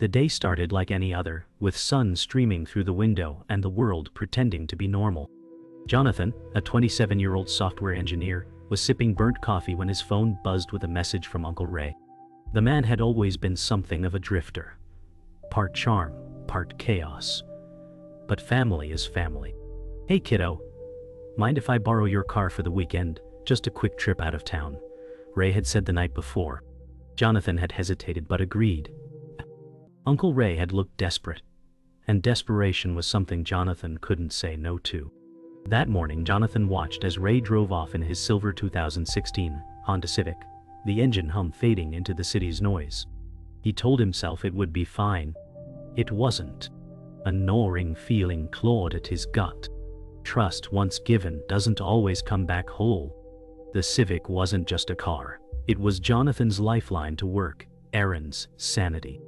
The day started like any other, with sun streaming through the window and the world pretending to be normal. Jonathan, a 27-year-old software engineer, was sipping burnt coffee when his phone buzzed with a message from Uncle Ray. The man had always been something of a drifter. Part charm, part chaos. But family is family. "Hey kiddo, mind if I borrow your car for the weekend? Just a quick trip out of town," Ray had said the night before. Jonathan had hesitated but agreed. Uncle Ray had looked desperate, and desperation was something Jonathan couldn't say no to. That morning Jonathan watched as Ray drove off in his silver 2016 Honda Civic, the engine hum fading into the city's noise. He told himself it would be fine. It wasn't. A gnawing feeling clawed at his gut. Trust once given doesn't always come back whole. The Civic wasn't just a car. It was Jonathan's lifeline to work, errands, sanity.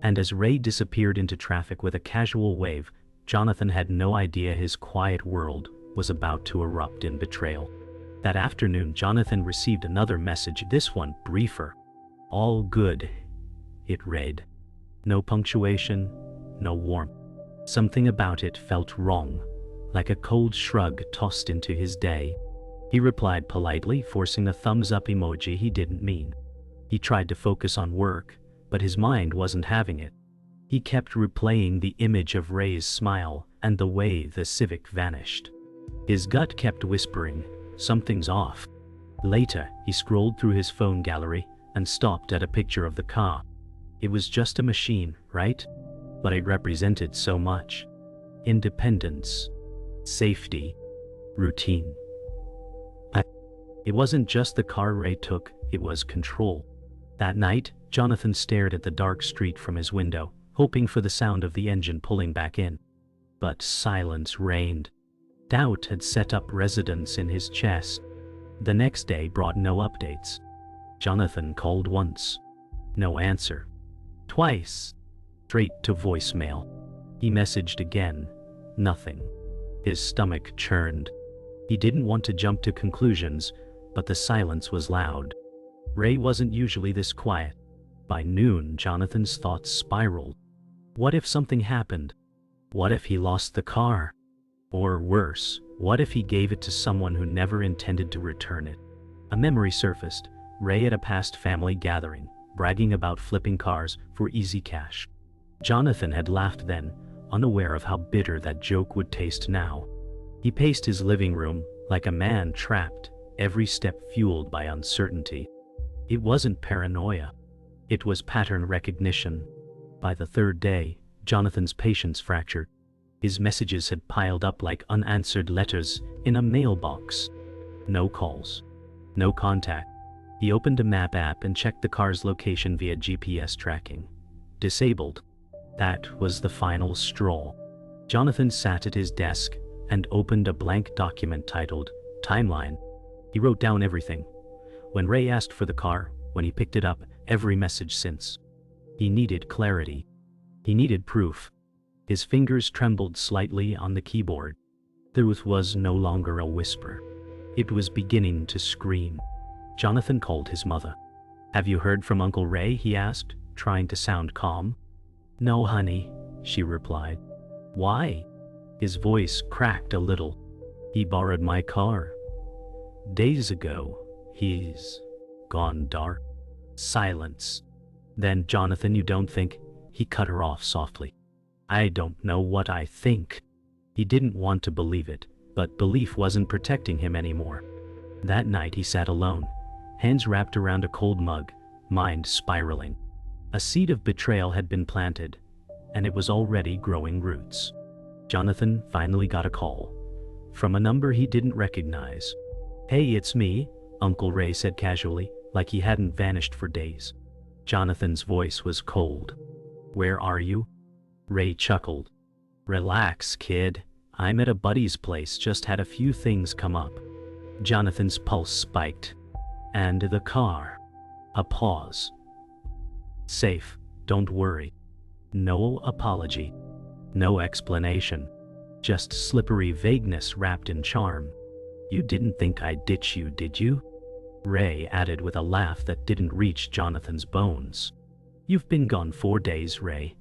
And as Ray disappeared into traffic with a casual wave, Jonathan had no idea his quiet world was about to erupt in betrayal. That afternoon Jonathan received another message, this one briefer. "All good," it read. No punctuation, no warmth. Something about it felt wrong, like a cold shrug tossed into his day. He replied politely, forcing a thumbs-up emoji he didn't mean. He tried to focus on work, but his mind wasn't having it. He kept replaying the image of Ray's smile and the way the Civic vanished. His gut kept whispering, something's off. Later, he scrolled through his phone gallery and stopped at a picture of the car. It was just a machine, right? But it represented so much. Independence, safety, routine. It wasn't just the car Ray took, it was control. That night, Jonathan stared at the dark street from his window, hoping for the sound of the engine pulling back in. But silence reigned. Doubt had set up residence in his chest. The next day brought no updates. Jonathan called once. No answer. Twice. Straight to voicemail. He messaged again. Nothing. His stomach churned. He didn't want to jump to conclusions, but the silence was loud. Ray wasn't usually this quiet. By noon, Jonathan's thoughts spiraled. What if something happened? What if he lost the car? Or worse, what if he gave it to someone who never intended to return it? A memory surfaced. Ray at a past family gathering, bragging about flipping cars for easy cash. Jonathan had laughed then, unaware of how bitter that joke would taste now. He paced his living room like a man trapped, every step fueled by uncertainty. It wasn't paranoia. It was pattern recognition. By the third day, Jonathan's patience fractured. His messages had piled up like unanswered letters in a mailbox. No calls. No contact. He opened a map app and checked the car's location via GPS tracking. Disabled. That was the final straw. Jonathan sat at his desk and opened a blank document titled Timeline. He wrote down everything. When Ray asked for the car, when he picked it up, every message since. He needed clarity. He needed proof. His fingers trembled slightly on the keyboard. Truth was no longer a whisper. It was beginning to scream. Jonathan called his mother. "Have you heard from Uncle Ray?" he asked, trying to sound calm. "No, honey," she replied. "Why?" His voice cracked a little. "He borrowed my car. Days ago. He's gone dark." Silence. "Then, Jonathan, you don't think?" He cut her off softly. "I don't know what I think." He didn't want to believe it, but belief wasn't protecting him anymore. That night he sat alone, hands wrapped around a cold mug, mind spiraling. A seed of betrayal had been planted, and it was already growing roots. Jonathan finally got a call. From a number he didn't recognize. "Hey, it's me," Uncle Ray said casually, like he hadn't vanished for days. Jonathan's voice was cold. "Where are you?" Ray chuckled. "Relax, kid. I'm at a buddy's place, just had a few things come up." Jonathan's pulse spiked. "And the car?" A pause. "Safe, don't worry." No apology. No explanation. Just slippery vagueness wrapped in charm. "You didn't think I'd ditch you, did you?" Ray added with a laugh that didn't reach Jonathan's bones. You've been gone 4 days, Ray.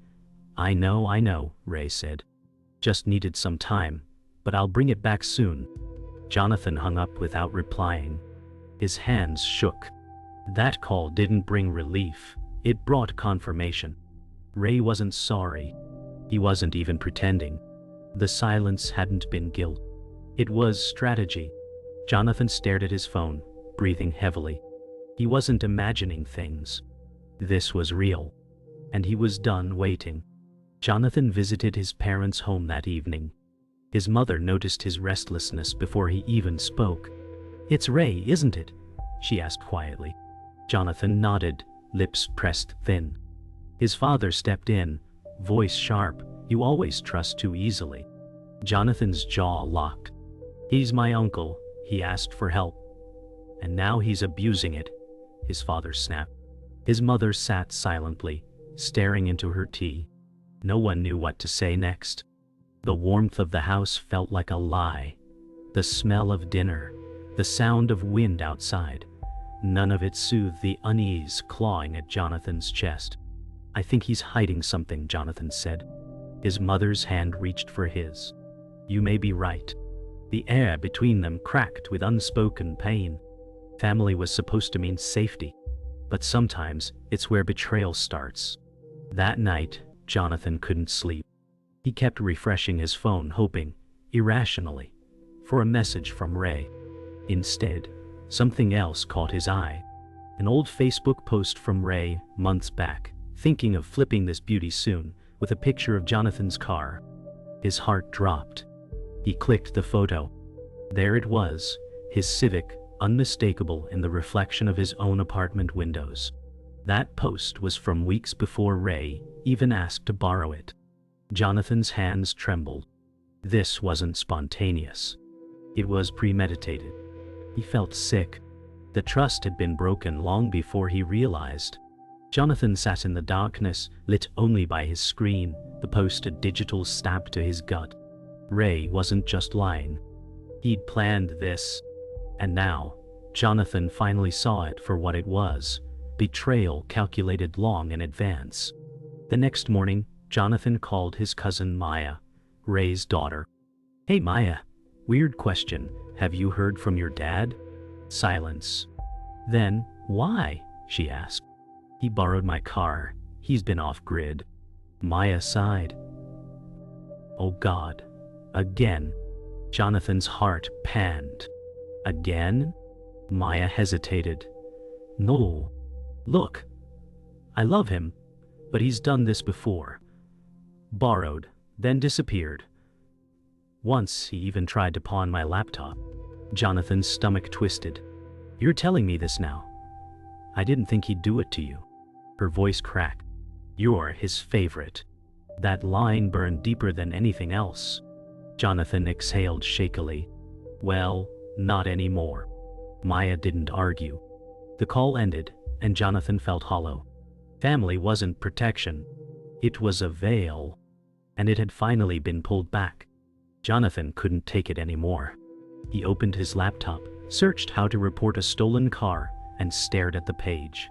I know, Ray said. Just needed some time, but I'll bring it back soon. Jonathan hung up without replying. His hands shook. That call didn't bring relief, it brought confirmation. Ray wasn't sorry. He wasn't even pretending. The silence hadn't been guilt. It was strategy. Jonathan stared at his phone, breathing heavily. He wasn't imagining things. This was real. And he was done waiting. Jonathan visited his parents' home that evening. His mother noticed his restlessness before he even spoke. "It's Ray, isn't it?" she asked quietly. Jonathan nodded, lips pressed thin. His father stepped in, voice sharp. "You always trust too easily." Jonathan's jaw locked. "He's my uncle," he asked for help. "And now he's abusing it," his father snapped. His mother sat silently, staring into her tea. No one knew what to say next. The warmth of the house felt like a lie. The smell of dinner, the sound of wind outside. None of it soothed the unease clawing at Jonathan's chest. "I think he's hiding something," Jonathan said. His mother's hand reached for his. "You may be right." The air between them cracked with unspoken pain. Family was supposed to mean safety, but sometimes it's where betrayal starts. That night, Jonathan couldn't sleep. He kept refreshing his phone, hoping, irrationally, for a message from Ray. Instead, something else caught his eye. An old Facebook post from Ray months back, thinking of flipping this beauty soon, with a picture of Jonathan's car. His heart dropped. He clicked the photo. There it was, his Civic, unmistakable in the reflection of his own apartment windows. That post was from weeks before Ray even asked to borrow it. Jonathan's hands trembled. This wasn't spontaneous. It was premeditated. He felt sick. The trust had been broken long before he realized. Jonathan sat in the darkness, lit only by his screen, the post a digital stab to his gut. Ray wasn't just lying. He'd planned this. And now, Jonathan finally saw it for what it was, betrayal calculated long in advance. The next morning, Jonathan called his cousin Maya, Ray's daughter. "Hey Maya, weird question, have you heard from your dad?" Silence. Then, "Why?" she asked. "He borrowed my car. He's been off-grid." Maya sighed. "Oh God. Again." Jonathan's heart panned. "Again?" Maya hesitated. "No. Look. I love him, but he's done this before. Borrowed, then disappeared. Once he even tried to pawn my laptop." Jonathan's stomach twisted. "You're telling me this now? I didn't think he'd do it to you." Her voice cracked. "You're his favorite." That line burned deeper than anything else. Jonathan exhaled shakily. "Well, not anymore." Maya didn't argue. The call ended, and Jonathan felt hollow. Family wasn't protection. It was a veil. And it had finally been pulled back. Jonathan couldn't take it anymore. He opened his laptop, searched how to report a stolen car, and stared at the page.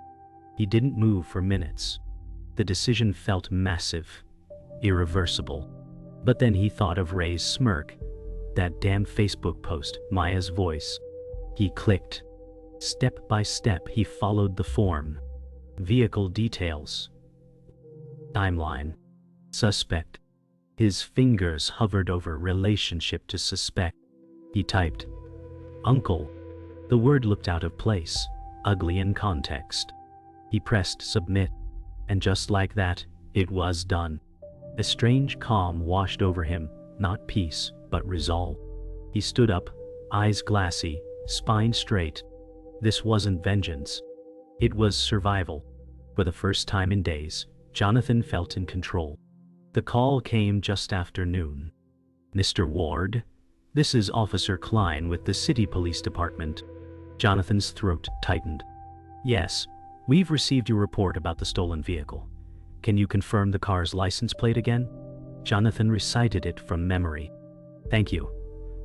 He didn't move for minutes. The decision felt massive, irreversible. But then he thought of Ray's smirk, that damn Facebook post, Maya's voice. He clicked. Step by step he followed the form. Vehicle details. Timeline. Suspect. His fingers hovered over relationship to suspect. He typed, "Uncle." The word looked out of place, ugly in context. He pressed submit, and just like that, it was done. A strange calm washed over him, not peace, but resolve. He stood up, eyes glassy, spine straight. This wasn't vengeance. It was survival. For the first time in days, Jonathan felt in control. The call came just after noon. "Mr. Ward, this is Officer Klein with the City Police Department." Jonathan's throat tightened. "Yes, we've received your report about the stolen vehicle. Can you confirm the car's license plate again?" Jonathan recited it from memory. "Thank you.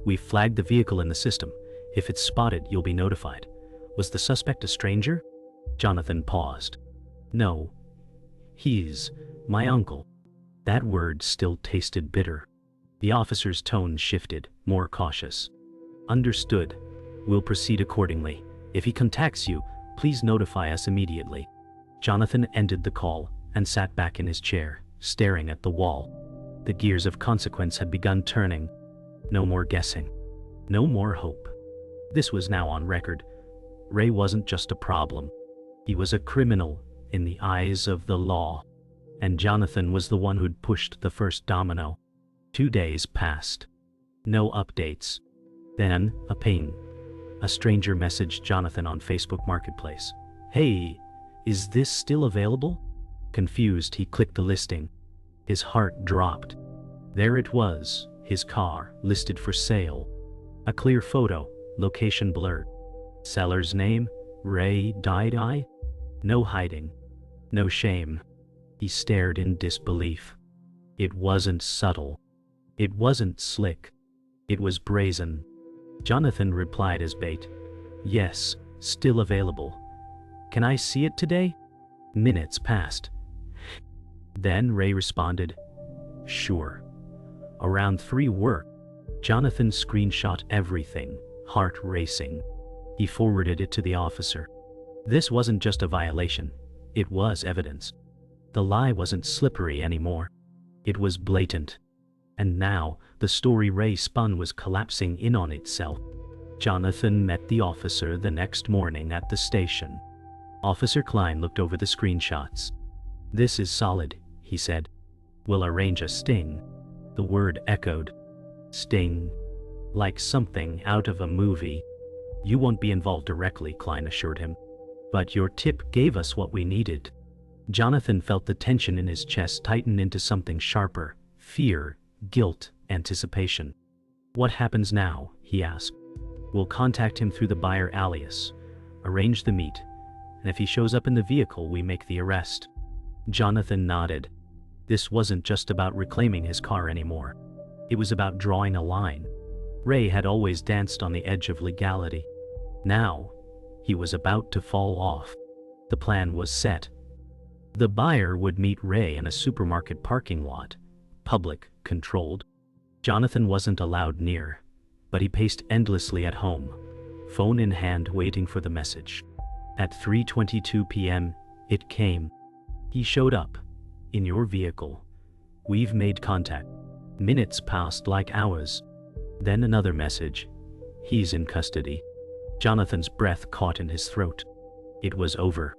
We've flagged the vehicle in the system. If it's spotted, you'll be notified. Was the suspect a stranger?" Jonathan paused. "No. He's my uncle. That word still tasted bitter. The officer's tone shifted, more cautious. Understood. We'll proceed accordingly. If he contacts you, please notify us immediately. Jonathan ended the call and sat back in his chair, staring at the wall. The gears of consequence had begun turning. No more guessing. No more hope. This was now on record. Ray wasn't just a problem. He was a criminal in the eyes of the law. And Jonathan was the one who'd pushed the first domino. 2 days passed. No updates. Then, a ping. A stranger messaged Jonathan on Facebook Marketplace. "Hey, is this still available?" Confused, he clicked the listing. His heart dropped. There it was, his car, listed for sale. A clear photo, location blurred. Seller's name, Ray Dye. No hiding. No shame. He stared in disbelief. It wasn't subtle. It wasn't slick. It was brazen. Jonathan replied as bait. "Yes, still available. Can I see it today?" Minutes passed. Then Ray responded, "Sure." Around 3 work. Jonathan screenshot everything, heart racing. He forwarded it to the officer. This wasn't just a violation. It was evidence. The lie wasn't slippery anymore. It was blatant. And now, the story Ray spun was collapsing in on itself. Jonathan met the officer the next morning at the station. Officer Klein looked over the screenshots. "This is solid," he said. "We'll arrange a sting." The word echoed. Sting. Like something out of a movie. "You won't be involved directly," Klein assured him. "But your tip gave us what we needed." Jonathan felt the tension in his chest tighten into something sharper. Fear, guilt, anticipation. "What happens now?" he asked. "We'll contact him through the buyer alias, arrange the meet, and if he shows up in the vehicle, we make the arrest." Jonathan nodded. This wasn't just about reclaiming his car anymore. It was about drawing a line. Ray had always danced on the edge of legality. Now, he was about to fall off. The plan was set. The buyer would meet Ray in a supermarket parking lot, public, controlled. Jonathan wasn't allowed near, but he paced endlessly at home, phone in hand waiting for the message. At 3:22 p.m., it came. "He showed up. In your vehicle. We've made contact." Minutes passed like hours. Then another message. "He's in custody." Jonathan's breath caught in his throat. It was over.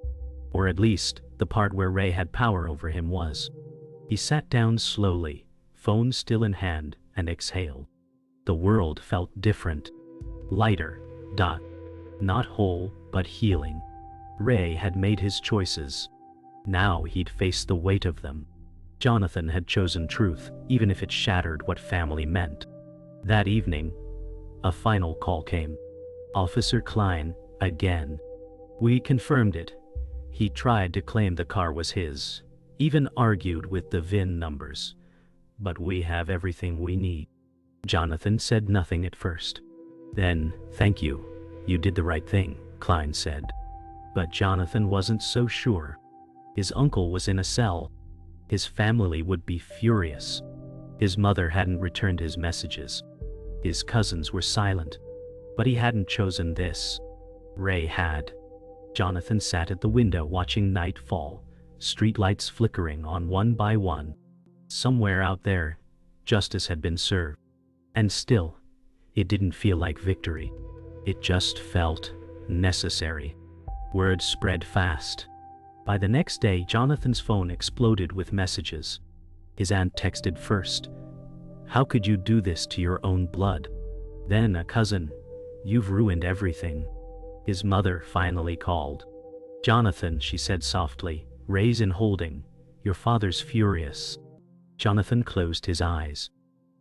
Or at least, the part where Ray had power over him was. He sat down slowly, phone still in hand, and exhaled. The world felt different. Lighter. Not whole, but healing. Ray had made his choices. Now he'd face the weight of them. Jonathan had chosen truth, even if it shattered what family meant. That evening, a final call came. Officer Klein, again. "We confirmed it. He tried to claim the car was his, even argued with the VIN numbers. But we have everything we need." Jonathan said nothing at first. Then, "Thank you. You did the right thing," Klein said. But Jonathan wasn't so sure. His uncle was in a cell. His family would be furious. His mother hadn't returned his messages. His cousins were silent. But he hadn't chosen this. Ray had. Jonathan sat at the window watching night fall, streetlights flickering on one by one. Somewhere out there, justice had been served. And still, it didn't feel like victory. It just felt necessary. Word spread fast. By the next day, Jonathan's phone exploded with messages. His aunt texted first. "How could you do this to your own blood?" Then a cousin. "You've ruined everything." His mother finally called. "Jonathan," she said softly, "Ray's in holding. Your father's furious." Jonathan closed his eyes.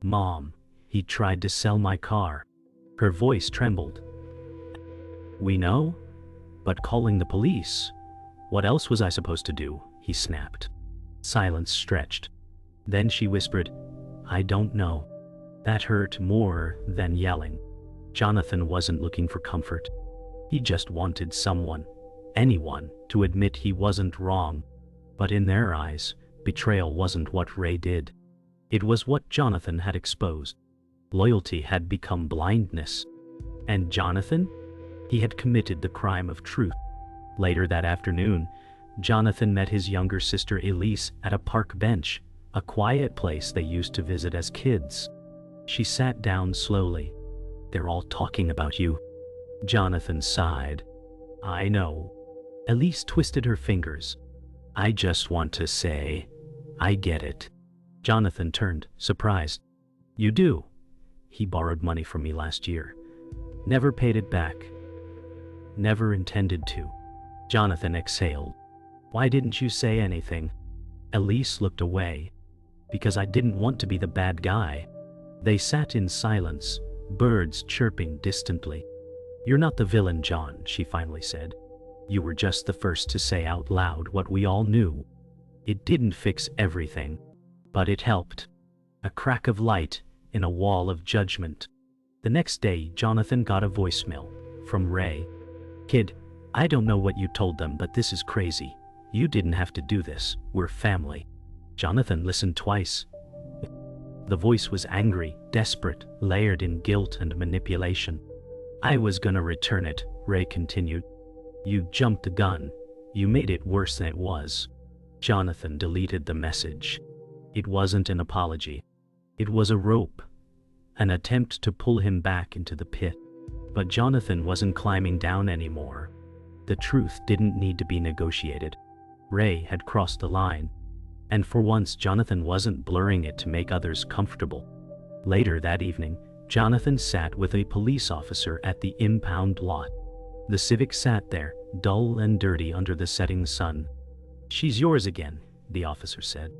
"Mom, he tried to sell my car." Her voice trembled. "We know? But calling the police? What else was I supposed to do?" he snapped. Silence stretched. Then she whispered, "I don't know." That hurt more than yelling. Jonathan wasn't looking for comfort. He just wanted someone, anyone, to admit he wasn't wrong. But in their eyes, betrayal wasn't what Ray did. It was what Jonathan had exposed. Loyalty had become blindness. And Jonathan? He had committed the crime of truth. Later that afternoon, Jonathan met his younger sister Elise at a park bench, a quiet place they used to visit as kids. She sat down slowly. "They're all talking about you." Jonathan sighed. "I know." Elise twisted her fingers. "I just want to say, I get it." Jonathan turned, surprised. "You do?" "He borrowed money from me last year. Never paid it back. Never intended to." Jonathan exhaled. "Why didn't you say anything?" Elise looked away. "Because I didn't want to be the bad guy." They sat in silence, birds chirping distantly. "You're not the villain, John," she finally said. "You were just the first to say out loud what we all knew. It didn't fix everything, but it helped. A crack of light in a wall of judgment." The next day, Jonathan got a voicemail from Ray. "Kid, I don't know what you told them, but this is crazy. You didn't have to do this. We're family." Jonathan listened twice. The voice was angry, desperate, layered in guilt and manipulation. "I was gonna return it," Ray continued. "You jumped the gun. You made it worse than it was." Jonathan deleted the message. It wasn't an apology. It was a rope. An attempt to pull him back into the pit. But Jonathan wasn't climbing down anymore. The truth didn't need to be negotiated. Ray had crossed the line. And for once, Jonathan wasn't blurring it to make others comfortable. Later that evening, Jonathan sat with a police officer at the impound lot. The Civic sat there, dull and dirty under the setting sun. "She's yours again," the officer said.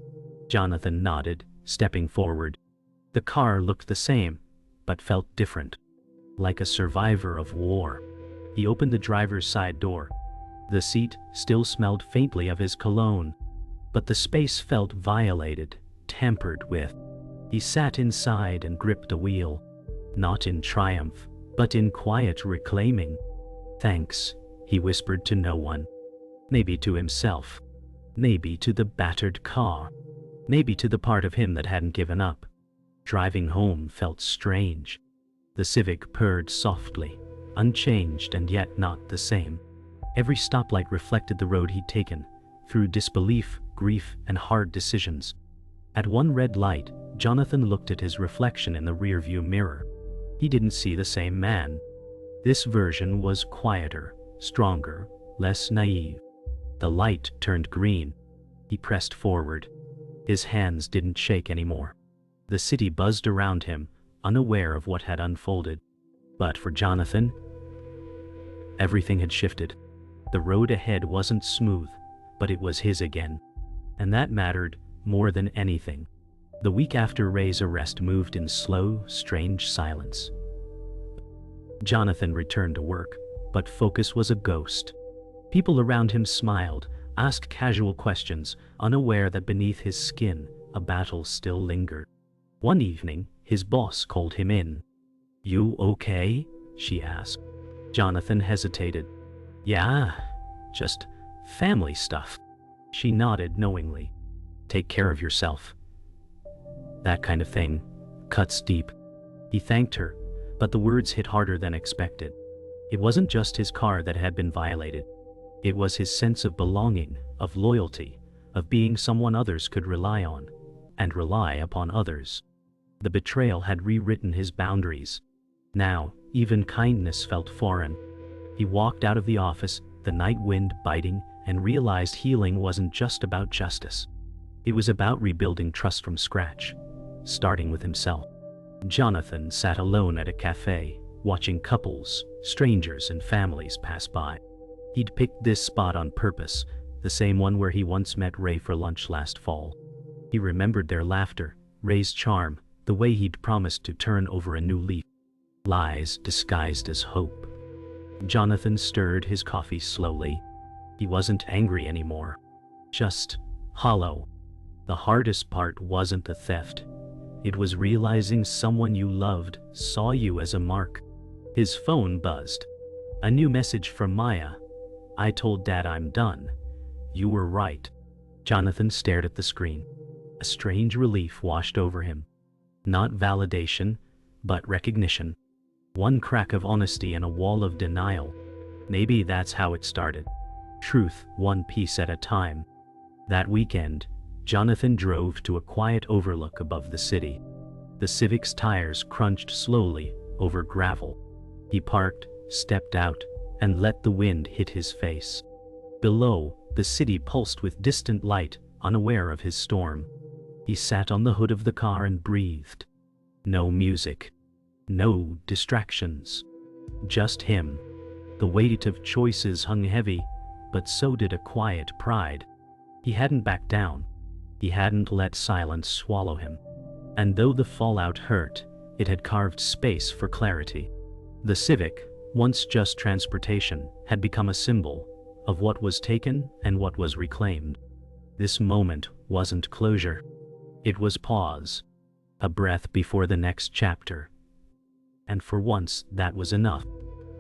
Jonathan nodded, stepping forward. The car looked the same, but felt different. Like a survivor of war. He opened the driver's side door. The seat still smelled faintly of his cologne, but the space felt violated, tampered with. He sat inside and gripped the wheel, not in triumph, but in quiet reclaiming. "Thanks," he whispered to no one. Maybe to himself. Maybe to the battered car. Maybe to the part of him that hadn't given up. Driving home felt strange. The Civic purred softly, unchanged and yet not the same. Every stoplight reflected the road he'd taken, through disbelief, grief, and hard decisions. At one red light, Jonathan looked at his reflection in the rearview mirror. He didn't see the same man. This version was quieter, stronger, less naive. The light turned green. He pressed forward. His hands didn't shake anymore. The city buzzed around him, unaware of what had unfolded. But for Jonathan, everything had shifted. The road ahead wasn't smooth, but it was his again. And that mattered more than anything. The week after Ray's arrest moved in slow, strange silence. Jonathan returned to work, but focus was a ghost. People around him smiled, asked casual questions, unaware that beneath his skin, a battle still lingered. One evening, his boss called him in. "You okay?" she asked. Jonathan hesitated. "Yeah, just family stuff." She nodded knowingly. "Take care of yourself." That kind of thing cuts deep. He thanked her, but the words hit harder than expected. It wasn't just his car that had been violated. It was his sense of belonging, of loyalty, of being someone others could rely on, and rely upon others. The betrayal had rewritten his boundaries. Now, even kindness felt foreign. He walked out of the office, the night wind biting, and realized healing wasn't just about justice. It was about rebuilding trust from scratch, starting with himself. Jonathan sat alone at a cafe, watching couples, strangers, and families pass by. He'd picked this spot on purpose, the same one where he once met Ray for lunch last fall. He remembered their laughter, Ray's charm, the way he'd promised to turn over a new leaf. Lies disguised as hope. Jonathan stirred his coffee slowly. He wasn't angry anymore. Just hollow. The hardest part wasn't the theft. It was realizing someone you loved saw you as a mark. His phone buzzed. A new message from Maya. "I told Dad I'm done. You were right." Jonathan stared at the screen. A strange relief washed over him. Not validation, but recognition. One crack of honesty and a wall of denial. Maybe that's how it started. Truth, one piece at a time. That weekend, Jonathan drove to a quiet overlook above the city. The Civic's tires crunched slowly over gravel. He parked, stepped out, and let the wind hit his face. Below, the city pulsed with distant light, unaware of his storm. He sat on the hood of the car and breathed. No music. No distractions. Just him. The weight of choices hung heavy, but so did a quiet pride. He hadn't backed down. He hadn't let silence swallow him. And though the fallout hurt, it had carved space for clarity. The Civic, once just transportation, had become a symbol of what was taken and what was reclaimed. This moment wasn't closure. It was pause. A breath before the next chapter. And for once, that was enough.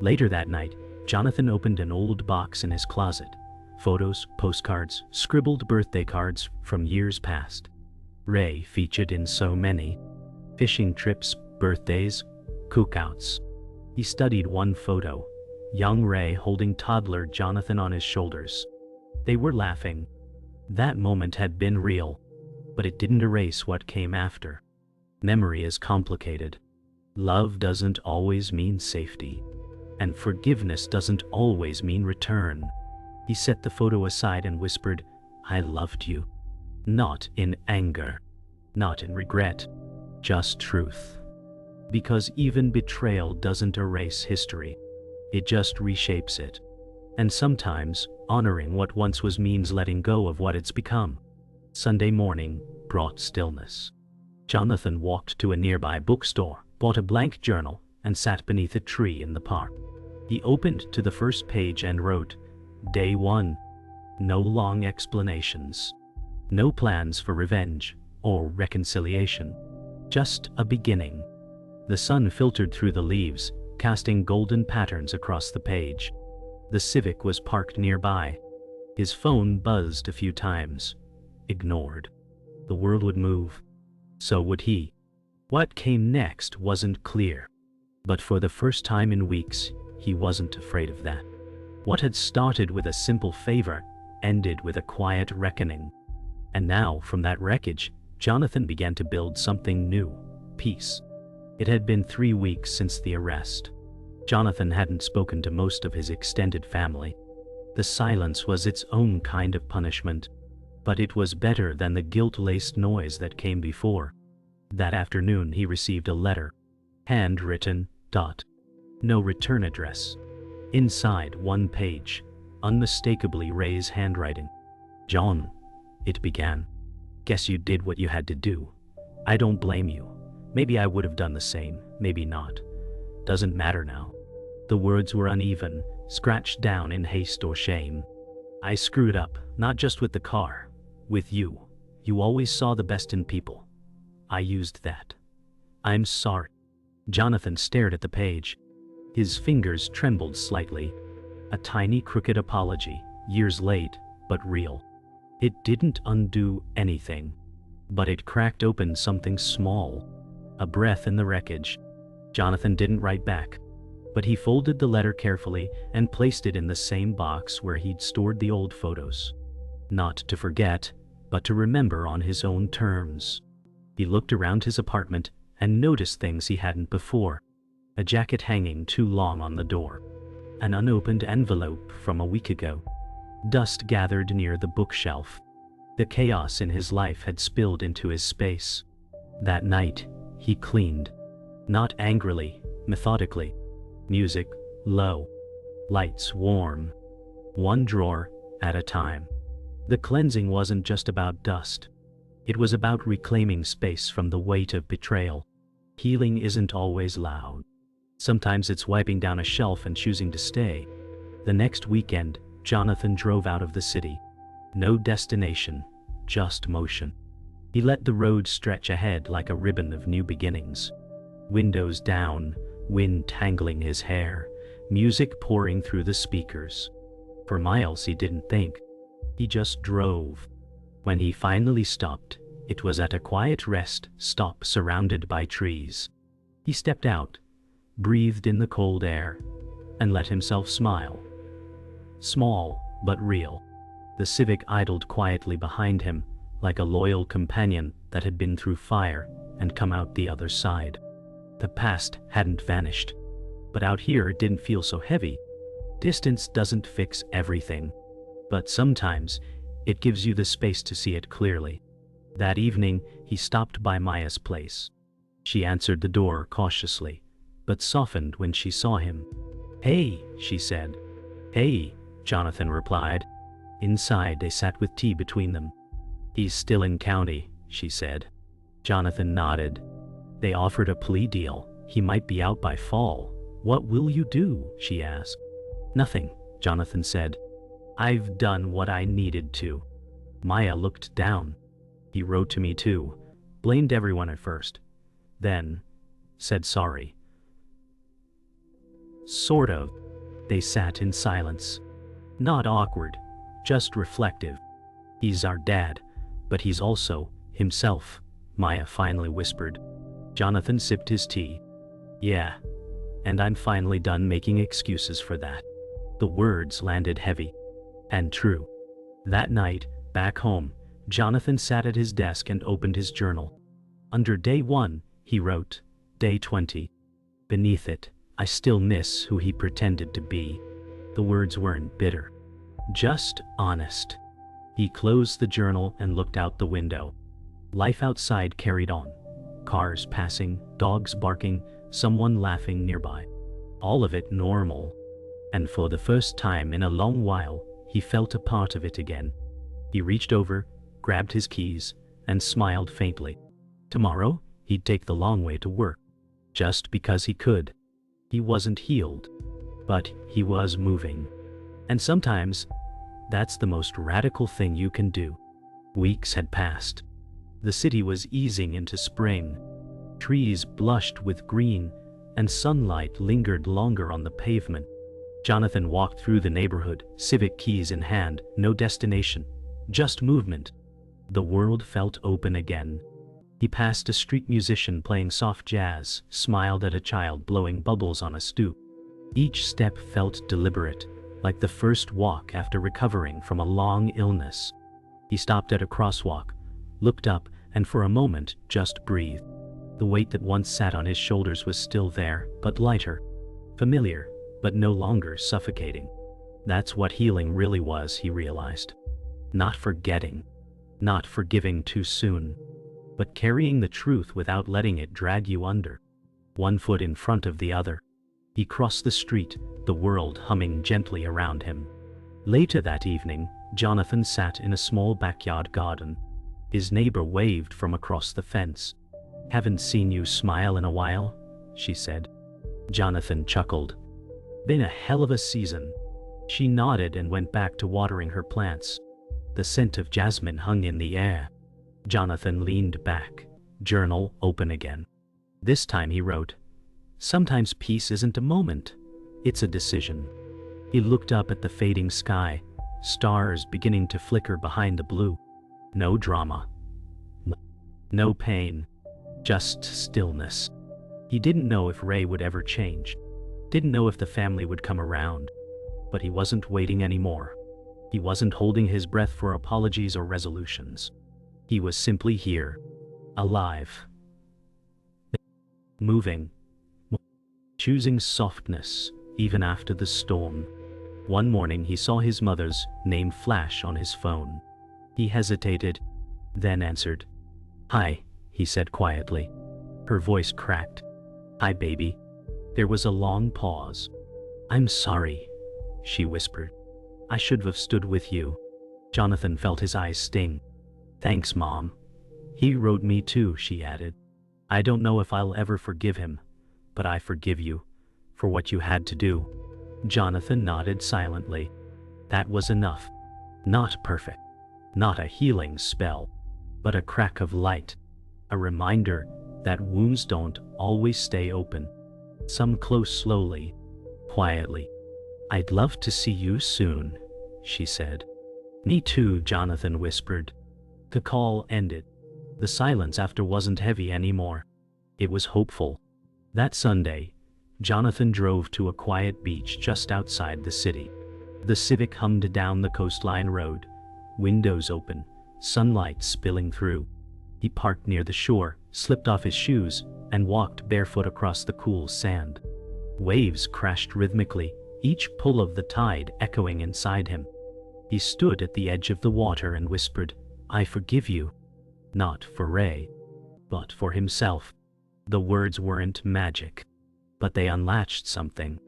Later that night, Jonathan opened an old box in his closet. Photos, postcards, scribbled birthday cards from years past. Ray featured in so many. Fishing trips, birthdays, cookouts. He studied one photo. Young Ray holding toddler Jonathan on his shoulders. They were laughing. That moment had been real, but it didn't erase what came after. Memory is complicated. Love doesn't always mean safety, and forgiveness doesn't always mean return. He set the photo aside and whispered, "I loved you." Not in anger, not in regret, just truth. Because even betrayal doesn't erase history. It just reshapes it. And sometimes, honoring what once was means letting go of what it's become. Sunday morning brought stillness. Jonathan walked to a nearby bookstore, bought a blank journal, and sat beneath a tree in the park. He opened to the first page and wrote, Day 1. No long explanations. No plans for revenge or reconciliation. Just a beginning. The sun filtered through the leaves, casting golden patterns across the page. The Civic was parked nearby. His phone buzzed a few times. Ignored. The world would move. So would he. What came next wasn't clear. But for the first time in weeks, he wasn't afraid of that. What had started with a simple favor ended with a quiet reckoning. And now, from that wreckage, Jonathan began to build something new. Peace. It had been 3 weeks since the arrest. Jonathan hadn't spoken to most of his extended family. The silence was its own kind of punishment. But it was better than the guilt-laced noise that came before. That afternoon he received a letter. Handwritten. No return address. Inside, one page. Unmistakably Ray's handwriting. John, it began. Guess you did what you had to do. I don't blame you. Maybe I would have done the same, maybe not. Doesn't matter now. The words were uneven, scratched down in haste or shame. I screwed up, not just with the car. With you. You always saw the best in people. I used that. I'm sorry. Jonathan stared at the page. His fingers trembled slightly. A tiny crooked apology, years late, but real. It didn't undo anything. But it cracked open something small. A breath in the wreckage. Jonathan didn't write back. But he folded the letter carefully and placed it in the same box where he'd stored the old photos. Not to forget, but to remember on his own terms. He looked around his apartment and noticed things he hadn't before. A jacket hanging too long on the door. An unopened envelope from a week ago. Dust gathered near the bookshelf. The chaos in his life had spilled into his space. That night, he cleaned. Not angrily, methodically. Music low. Lights warm. One drawer at a time. The cleansing wasn't just about dust. It was about reclaiming space from the weight of betrayal. Healing isn't always loud. Sometimes it's wiping down a shelf and choosing to stay. The next weekend, Jonathan drove out of the city. No destination, just motion. He let the road stretch ahead like a ribbon of new beginnings. Windows down, wind tangling his hair, music pouring through the speakers. For miles he didn't think. He just drove. When he finally stopped, it was at a quiet rest stop surrounded by trees. He stepped out, breathed in the cold air, and let himself smile. Small, but real. The Civic idled quietly behind him, like a loyal companion that had been through fire and come out the other side. The past hadn't vanished, but out here it didn't feel so heavy. Distance doesn't fix everything, but sometimes it gives you the space to see it clearly. That evening, he stopped by Maya's place. She answered the door cautiously, but softened when she saw him. "Hey," she said. "Hey," Jonathan replied. Inside, they sat with tea between them. "He's still in county," she said. Jonathan nodded. They offered a plea deal. He might be out by fall. "What will you do?" she asked. "Nothing," Jonathan said. "I've done what I needed to." Maya looked down. "He wrote to me too. Blamed everyone at first. Then said sorry." Sort of. They sat in silence. Not awkward, just reflective. "He's our dad, but he's also himself," Maya finally whispered. Jonathan sipped his tea. "Yeah, and I'm finally done making excuses for that." The words landed heavy and true. That night, back home, Jonathan sat at his desk and opened his journal. Under day 1, he wrote, day 20. Beneath it, "I still miss who he pretended to be." The words weren't bitter, just honest. He closed the journal and looked out the window. Life outside carried on. Cars passing, dogs barking, someone laughing nearby. All of it normal. And for the first time in a long while, he felt a part of it again. He reached over, grabbed his keys, and smiled faintly. Tomorrow, he'd take the long way to work. Just because he could. He wasn't healed, but he was moving. And sometimes, that's the most radical thing you can do. Weeks had passed. The city was easing into spring. Trees blushed with green, and sunlight lingered longer on the pavement. Jonathan walked through the neighborhood, civic keys in hand, no destination, just movement. The world felt open again. He passed a street musician playing soft jazz, smiled at a child blowing bubbles on a stoop. Each step felt deliberate, like the first walk after recovering from a long illness. He stopped at a crosswalk, looked up, and for a moment just breathed. The weight that once sat on his shoulders was still there, but lighter. Familiar, but no longer suffocating. That's what healing really was, he realized. Not forgetting, not forgiving too soon, but carrying the truth without letting it drag you under. One foot in front of the other. He crossed the street, the world humming gently around him. Later that evening, Jonathan sat in a small backyard garden. His neighbor waved from across the fence. "Haven't seen you smile in a while," she said. Jonathan chuckled. "Been a hell of a season." She nodded and went back to watering her plants. The scent of jasmine hung in the air. Jonathan leaned back, journal open again. This time he wrote, "Sometimes peace isn't a moment, it's a decision." He looked up at the fading sky, stars beginning to flicker behind the blue. No drama. No pain. Just stillness. He didn't know if Ray would ever change. Didn't know if the family would come around. But he wasn't waiting anymore. He wasn't holding his breath for apologies or resolutions. He was simply here. Alive. Moving. Choosing softness, even after the storm. One morning he saw his mother's name flash on his phone. He hesitated, then answered. "Hi," he said quietly. Her voice cracked. "Hi, baby." There was a long pause. "I'm sorry," she whispered. "I should have stood with you." Jonathan felt his eyes sting. "Thanks, Mom." "He wrote me too," she added. "I don't know if I'll ever forgive him, but I forgive you for what you had to do." Jonathan nodded silently. That was enough. Not perfect. Not a healing spell, but a crack of light. A reminder that wounds don't always stay open. Some close slowly, quietly. "I'd love to see you soon," she said. "Me too," Jonathan whispered. The call ended. The silence after wasn't heavy anymore. It was hopeful. That Sunday, Jonathan drove to a quiet beach just outside the city. The Civic hummed down the coastline road, windows open, sunlight spilling through. He parked near the shore, slipped off his shoes, and walked barefoot across the cool sand. Waves crashed rhythmically, each pull of the tide echoing inside him. He stood at the edge of the water and whispered, "I forgive you." Not for Ray, but for himself. The words weren't magic, but they unlatched something.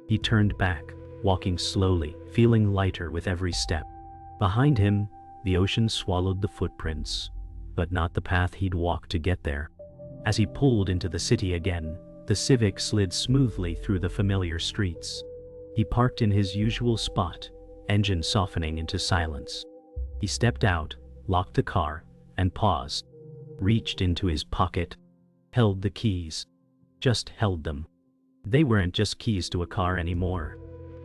He turned back, walking slowly, feeling lighter with every step. Behind him, the ocean swallowed the footprints, but not the path he'd walked to get there. As he pulled into the city again, the Civic slid smoothly through the familiar streets. He parked in his usual spot, engine softening into silence. He stepped out, locked the car, and paused. Reached into his pocket, held the keys. Just held them. They weren't just keys to a car anymore.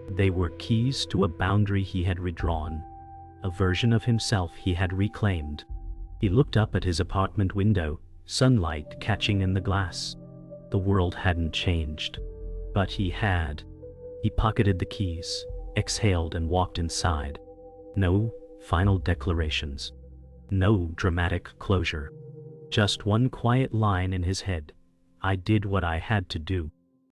They were keys to a boundary he had redrawn, a version of himself he had reclaimed. He looked up at his apartment window, sunlight catching in the glass. The world hadn't changed, but he had. He pocketed the keys, exhaled and walked inside. No final declarations. No dramatic closure. Just one quiet line in his head. I did what I had to do.